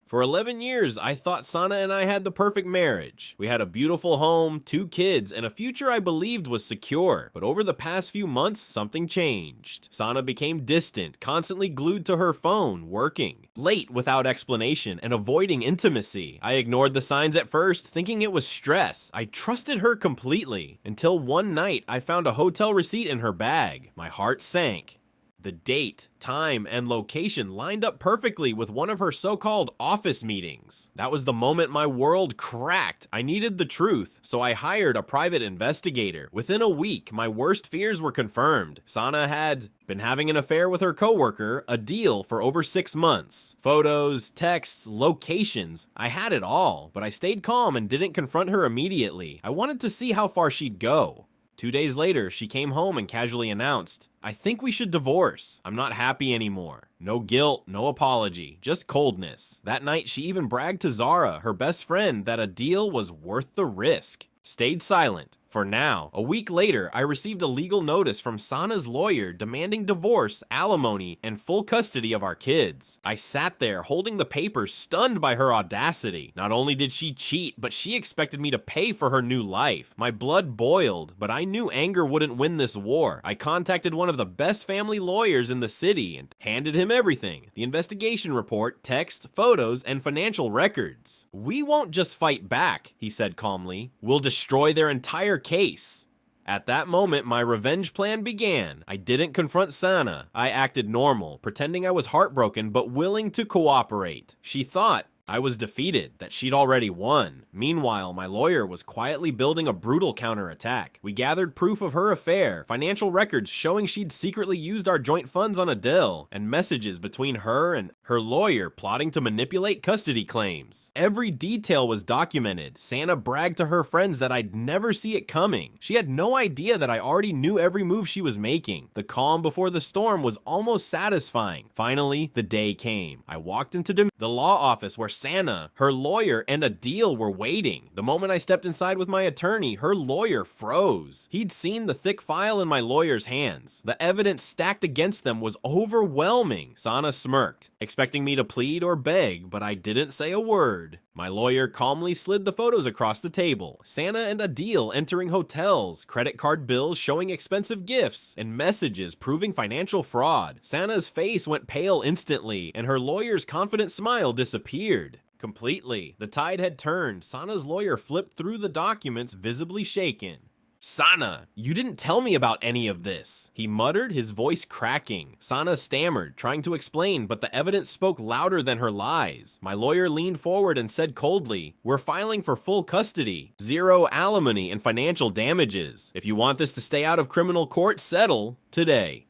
For 11 years, I thought Sana and I had the perfect marriage. We had a beautiful home, 2 kids, and a future I believed was secure. But over the past few months, something changed. Sana became distant, constantly glued to her phone, working, late without explanation, and avoiding intimacy. I ignored the signs at first, thinking it was stress. I trusted her completely, until one night I found a hotel receipt in her bag. My heart sank. The date, time, and location lined up perfectly with one of her so-called office meetings. That was the moment my world cracked. I needed the truth, so I hired a private investigator. Within a week, my worst fears were confirmed. Sana had been having an affair with her coworker, a deal for over 6 months. Photos, texts, locations, I had it all, but I stayed calm and didn't confront her immediately. I wanted to see how far she'd go. 2 days later, she came home and casually announced, "I think we should divorce. I'm not happy anymore." No guilt, no apology, just coldness. That night, she even bragged to Zara, her best friend, that a deal was worth the risk. Stayed silent. For now. A week later, I received a legal notice from Sana's lawyer demanding divorce, alimony, and full custody of our kids. I sat there holding the papers, stunned by her audacity. Not only did she cheat, but she expected me to pay for her new life. My blood boiled, but I knew anger wouldn't win this war. I contacted one of the best family lawyers in the city and handed him everything. The investigation report, text, photos, and financial records. "We won't just fight back," he said calmly. "We'll destroy their entire case." At that moment, my revenge plan began. I didn't confront Sana. I acted normal, pretending I was heartbroken but willing to cooperate. She thought I was defeated, that she'd already won. Meanwhile, my lawyer was quietly building a brutal counterattack. We gathered proof of her affair, financial records showing she'd secretly used our joint funds on Adele, and messages between her and her lawyer plotting to manipulate custody claims. Every detail was documented. Sana bragged to her friends that I'd never see it coming. She had no idea that I already knew every move she was making. The calm before the storm was almost satisfying. Finally, the day came. I walked into the law office where Sana, her lawyer, and a deal were waiting. The moment I stepped inside with my attorney, her lawyer froze. He'd seen the thick file in my lawyer's hands. The evidence stacked against them was overwhelming. Sana smirked, expecting me to plead or beg, but I didn't say a word. My lawyer calmly slid the photos across the table. Sana and Adil entering hotels, credit card bills showing expensive gifts, and messages proving financial fraud. Sana's face went pale instantly, and her lawyer's confident smile disappeared. Completely. The tide had turned. Sana's lawyer flipped through the documents, visibly shaken. "Sana, you didn't tell me about any of this," he muttered, his voice cracking. Sana stammered, trying to explain, but the evidence spoke louder than her lies. My lawyer leaned forward and said coldly, "We're filing for full custody, 0 alimony and financial damages. If you want this to stay out of criminal court, settle today."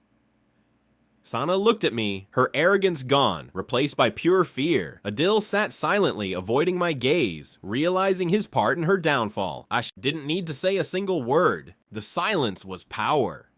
Sana looked at me, her arrogance gone, replaced by pure fear. Adil sat silently, avoiding my gaze, realizing his part in her downfall. I didn't need to say a single word. The silence was power.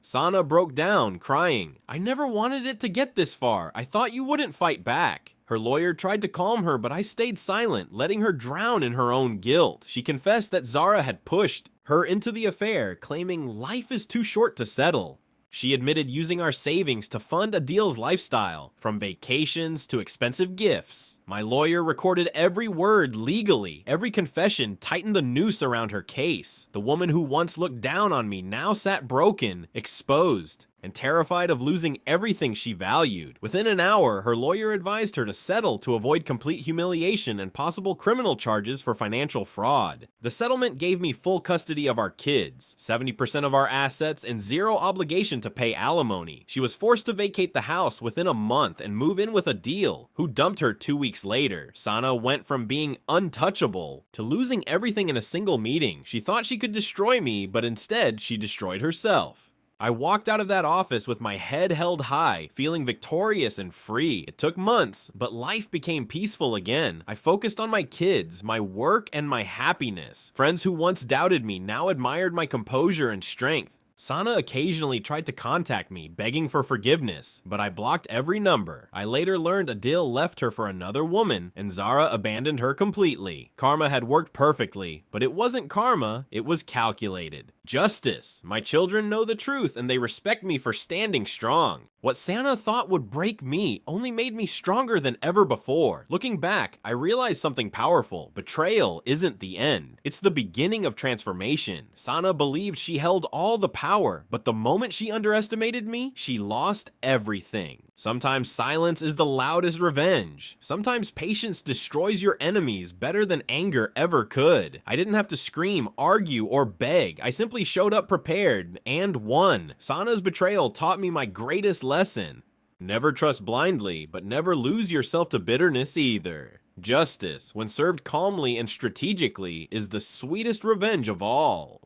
Sana broke down, crying, "I never wanted it to get this far. I thought you wouldn't fight back." Her lawyer tried to calm her, but I stayed silent, letting her drown in her own guilt. She confessed that Zara had pushed her into the affair, claiming life is too short to settle. She admitted using our savings to fund Adil's lifestyle, from vacations to expensive gifts. My lawyer recorded every word legally. Every confession tightened the noose around her case. The woman who once looked down on me now sat broken, exposed, and terrified of losing everything she valued. Within an hour, her lawyer advised her to settle to avoid complete humiliation and possible criminal charges for financial fraud. The settlement gave me full custody of our kids, 70% of our assets, and 0 obligation to pay alimony. She was forced to vacate the house within a month and move in with Adil, who dumped her 2 weeks later. Sana went from being untouchable to losing everything in a single meeting. She thought she could destroy me, but instead she destroyed herself. I walked out of that office with my head held high, feeling victorious and free. It took months, but life became peaceful again. I focused on my kids, my work, and my happiness. Friends who once doubted me now admired my composure and strength. Sana occasionally tried to contact me, begging for forgiveness, but I blocked every number. I later learned Adil left her for another woman, and Zara abandoned her completely. Karma had worked perfectly, but it wasn't karma, it was calculated. Justice. My children know the truth and they respect me for standing strong. What Santa thought would break me only made me stronger than ever before. Looking back, I realized something powerful. Betrayal isn't the end. It's the beginning of transformation. Sana believed she held all the power, but the moment she underestimated me, she lost everything. Sometimes silence is the loudest revenge. Sometimes patience destroys your enemies better than anger ever could. I didn't have to scream, argue, or beg. I simply showed up prepared and won. Sana's betrayal taught me my greatest lesson. Never trust blindly, but never lose yourself to bitterness either. Justice, when served calmly and strategically, is the sweetest revenge of all.